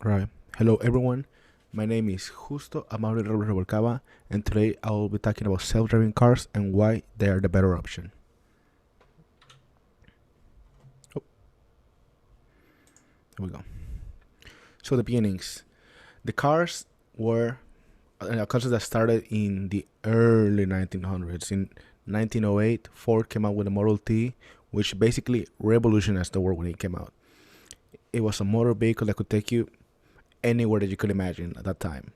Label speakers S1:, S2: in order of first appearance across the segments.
S1: Right. Hello, everyone. My name is Justo Amaury Revolcaba, and today I will be talking about self-driving cars and why they are the better option. Oh, here we go. So the beginnings. The cars were a concept that started in the early 1900s. In 1908, Ford came out with a Model T, which basically revolutionized the world when it came out. It was a motor vehicle that could take you anywhere that you could imagine at that time.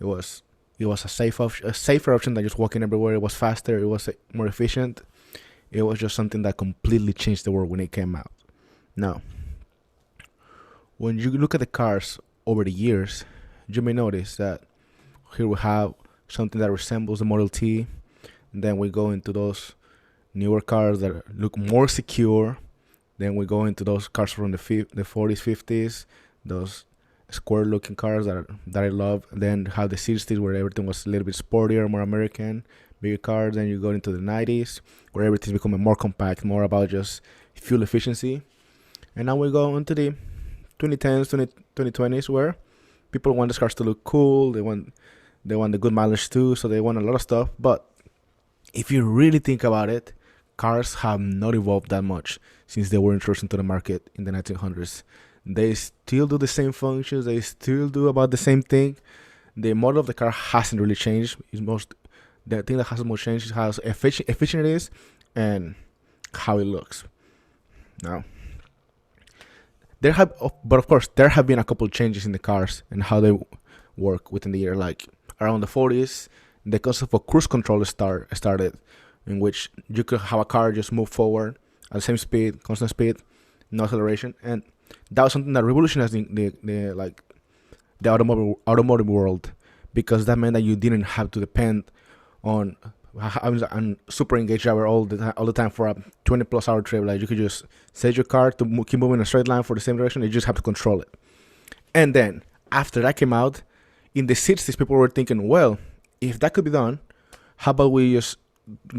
S1: It was it was a safer option than just walking everywhere. It was faster. It was more efficient. It was just something that completely changed the world when it came out. Now, when you look at the cars over the years, you may notice that here we have something that resembles the Model T. And then we go into those newer cars that look more secure. Then we go into those cars from the 40s, 50s, those square looking cars that I love. Then have the 60s where everything was a little bit sportier, more American, bigger cars. Then you go into the 90s where everything's becoming more compact, more about just fuel efficiency. And now we go into the 2010s, 2020s where people want the cars to look cool. They want the good mileage too, so they want a lot of stuff. But if you really think about it, cars have not evolved that much since they were introduced into the market in the 1900s. They still do the same functions. They still do about the same thing. The model of the car hasn't really changed. The thing that hasn't most changed is how efficient it is and how it looks. Now, but of course, there have been a couple changes in the cars and how they work within the year. Like around the 40s, the concept of cruise control started, in which you could have a car just move forward at the same speed, constant speed, no acceleration, and that was something that revolutionized the automotive world, because that meant that you didn't have to depend on having a super engaged driver all the time for a 20+ hour trip. Like you could just set your car to keep moving in a straight line for the same direction. You just have to control it. And then after that came out, in the 60s, people were thinking, well, if that could be done, how about we just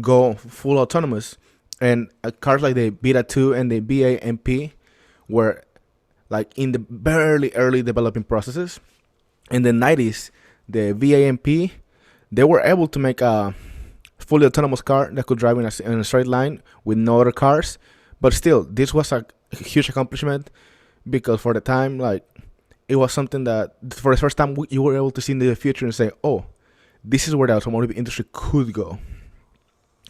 S1: go full autonomous? And cars like the Beta 2 and the BAMP were like in the barely early developing processes. In the 90s, the VAMP, they were able to make a fully autonomous car that could drive in a straight line with no other cars. But still, this was a huge accomplishment, because for the time, like, it was something that for the first time you were able to see in the future and say, oh, this is where the automotive industry could go.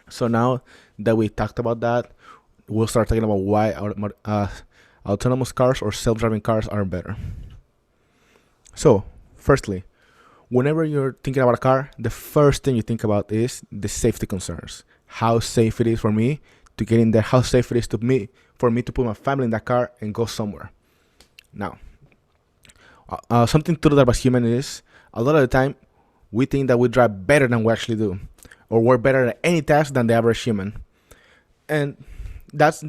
S1: So now that we talked about that, we'll start talking about why autonomous cars or self-driving cars are better. So, firstly, whenever you're thinking about a car, the first thing you think about is the safety concerns. How safe it is for me to get in there, how safe it is for me to put my family in that car and go somewhere. Now, something to that about human is, a lot of the time we think that we drive better than we actually do, or we're better at any task than the average human, and that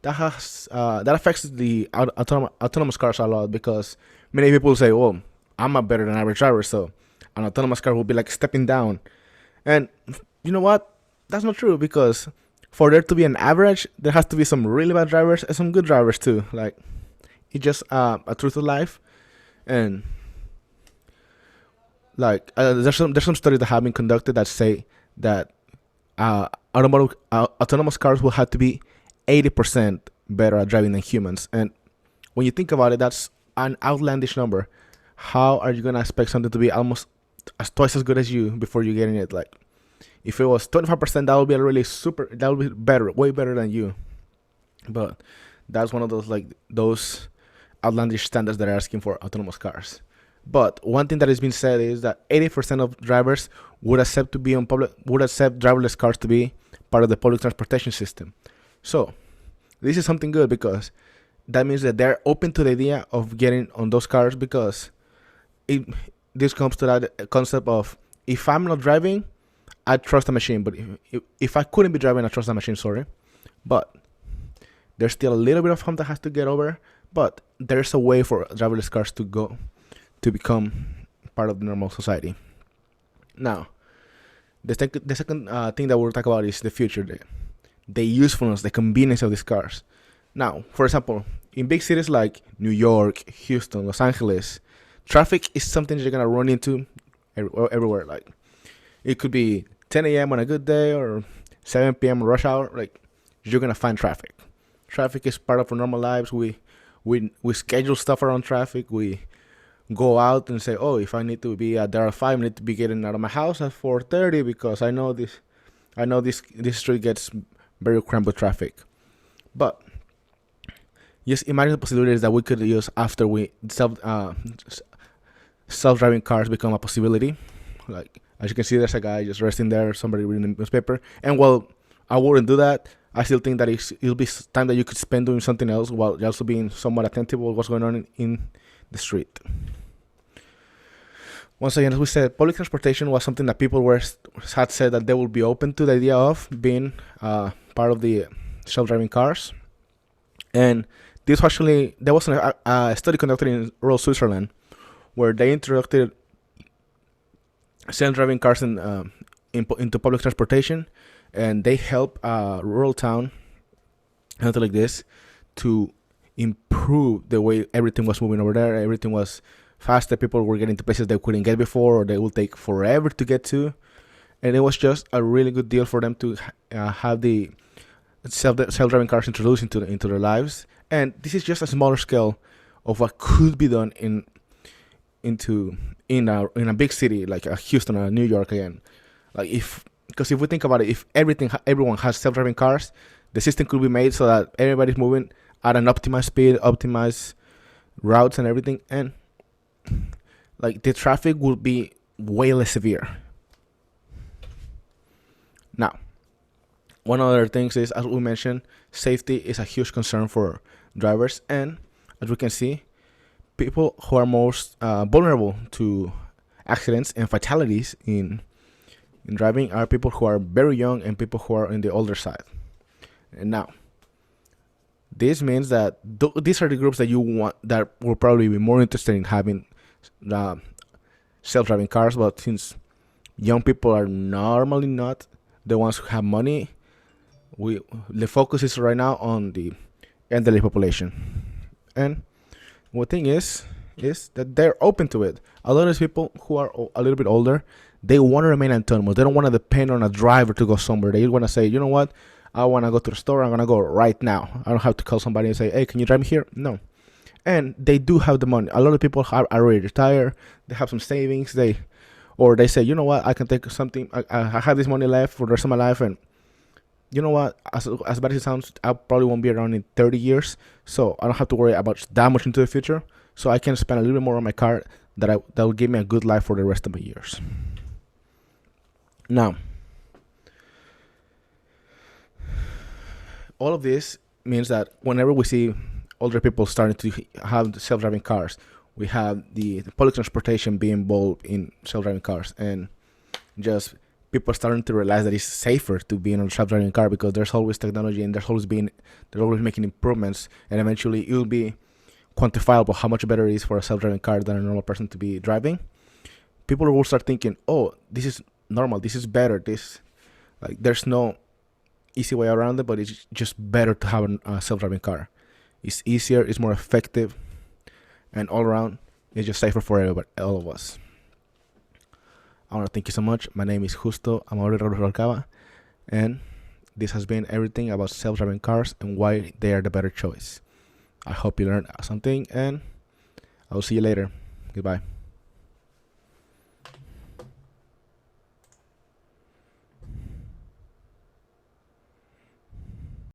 S1: affects the autonomous cars a lot, because many people say, "Well, I'm a better than average driver, so an autonomous car will be like stepping down." And you know what? That's not true, because for there to be an average, there has to be some really bad drivers and some good drivers too. Like, it's just a truth of life. And like there's some studies that have been conducted that say that autonomous cars will have to be 80% better at driving than humans. And when you think about it, that's an outlandish number. How are you gonna expect something to be almost twice as good as you before you get in it? Like, if it was 25%, that would be that would be better, way better than you. But that's one of those outlandish standards that are asking for autonomous cars. But one thing that has been said is that 80% of drivers would accept driverless cars to be part of the public transportation system. So this is something good, because that means that they're open to the idea of getting on those cars, because this comes to that concept of, if I'm not driving, I trust the machine. But if I couldn't be driving, I trust the machine. Sorry, but there's still a little bit of hump that has to get over. But there's a way for driverless cars to become part of the normal society. Now, the second thing that we'll talk about is the future, the usefulness, the convenience of these cars. Now, for example, in big cities like New York, Houston, Los Angeles, traffic is something you're gonna run into everywhere. Like it could be 10 a.m. on a good day or 7 p.m. rush hour. Like you're gonna find traffic. Traffic is part of our normal lives. We schedule stuff around traffic. We go out and say, oh, if I need to be there at 5, I need to be getting out of my house at 4:30 because I know this street gets very cramped with traffic. But just imagine the possibilities that we could use after we self-driving cars become a possibility. Like as you can see, there's a guy just resting there, somebody reading the newspaper. And while I wouldn't do that, I still think that it'll be time that you could spend doing something else while also being somewhat attentive to what's going on in the street. Once again, as we said, public transportation was something that people had said that they would be open to the idea of being part of the self-driving cars. And there was a study conducted in rural Switzerland where they introduced self-driving cars into public transportation, and they help a rural town, something like this, to improve the way everything was moving over there. Everything was faster. People were getting to places they couldn't get before, or they would take forever to get to. And it was just a really good deal for them to have the self-driving cars introduced into their lives. And this is just a smaller scale of what could be done in a big city like Houston or New York again. Because if we think about it, if everyone has self-driving cars, the system could be made so that everybody's moving at an optimized speed, optimized routes and everything, and like the traffic would be way less severe. Now, one other thing is, as we mentioned, safety is a huge concern for drivers, and as we can see, people who are most vulnerable to accidents and fatalities in driving are people who are very young and people who are in the older side. And now, this means that these are the groups that you want, that will probably be more interested in having self-driving cars. But since young people are normally not the ones who have money, the focus is right now on the elderly population. And one thing is that they're open to it. A lot of these people who are a little bit older, they want to remain autonomous. They don't want to depend on a driver to go somewhere. They want to say, you know what, I want to go to the store. I'm going to go right now. I don't have to call somebody and say, hey, can you drive me here? No. And they do have the money. A lot of people are already retired. They have some savings. They say, you know what, I can take something. I have this money left for the rest of my life. And you know what, as bad as it sounds, I probably won't be around in 30 years. So I don't have to worry about that much into the future. So I can spend a little bit more on my car that will give me a good life for the rest of my years. Now, all of this means that whenever we see older people starting to have self-driving cars, we have the public transportation being involved in self-driving cars, and just people starting to realize that it's safer to be in a self-driving car because there's always technology and they're always making improvements, and eventually it will be quantifiable how much better it is for a self-driving car than a normal person to be driving. People will start thinking, oh, this is normal, this is better, there's no easy way around it, but it's just better to have a self-driving car. It's easier, it's more effective, and all around it's just safer for all of us. I want to thank you so much. My name is Justo Amaury, and this has been everything about self-driving cars and why they are the better choice. I hope you learned something, and I'll see you later. Goodbye.